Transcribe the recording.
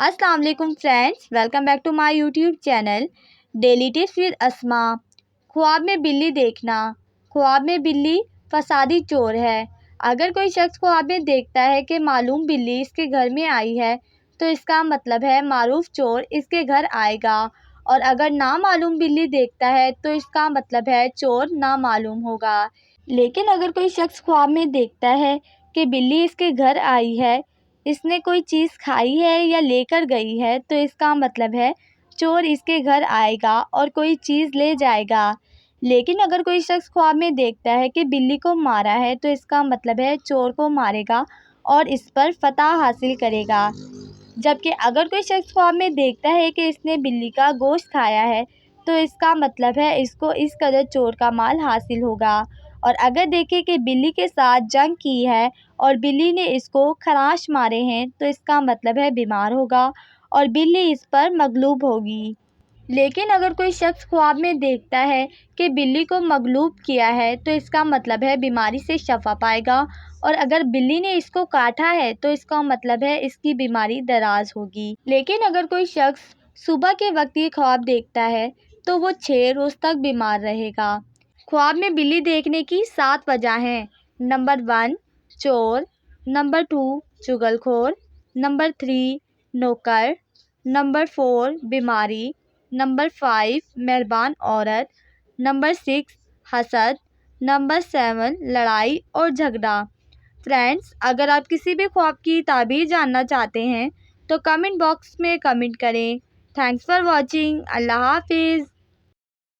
السلام علیکم friends, welcome back to my YouTube channel daily tips with Asma. خواب میں بلی دیکھنا۔ خواب میں بلی فسادی چور ہے۔ اگر کوئی شخص خواب میں دیکھتا ہے کہ معلوم بلی اس کے گھر میں آئی ہے تو اس کا مطلب ہے معروف چور اس کے گھر آئے گا، اور اگر نامعلوم بلی دیکھتا ہے تو اس کا مطلب ہے چور نامعلوم ہوگا۔ لیکن اگر کوئی شخص خواب میں دیکھتا ہے کہ بلی اس کے گھر آئی ہے، اس نے کوئی چیز کھائی ہے یا لے کر گئی ہے تو اس کا مطلب ہے چور اس کے گھر آئے گا اور کوئی چیز لے جائے گا۔ لیکن اگر کوئی شخص خواب میں دیکھتا ہے کہ بلی کو مارا ہے تو اس کا مطلب ہے چور کو مارے گا اور اس پر فتح حاصل کرے گا۔ جبکہ اگر کوئی شخص خواب میں دیکھتا ہے کہ اس نے بلی کا گوشت کھایا ہے تو اس کا مطلب ہے اس کو اس قدر چور کا مال حاصل ہوگا۔ اور اگر دیکھے کہ بلی کے ساتھ جنگ کی ہے اور بلی نے اس کو خراش مارے ہیں تو اس کا مطلب ہے بیمار ہوگا اور بلی اس پر مغلوب ہوگی۔ لیکن اگر کوئی شخص خواب میں دیکھتا ہے کہ بلی کو مغلوب کیا ہے تو اس کا مطلب ہے بیماری سے شفا پائے گا، اور اگر بلی نے اس کو کاٹا ہے تو اس کا مطلب ہے اس کی بیماری دراز ہوگی۔ لیکن اگر کوئی شخص صبح کے وقت یہ خواب دیکھتا ہے تو وہ 6 روز تک بیمار رہے گا۔ خواب میں بلی دیکھنے کی 7 وجہ ہیں۔ نمبر 1 چور، نمبر 2 چغل خور، نمبر 3 نوکر، نمبر 4 بیماری، نمبر 5 مہربان عورت، نمبر 6 حسد، نمبر 7 لڑائی اور جھگڑا۔ فرینڈز، اگر آپ کسی بھی خواب کی تعبیر جاننا چاہتے ہیں تو کمنٹ باکس میں کمنٹ کریں۔ Thanks for watching. اللہ حافظ۔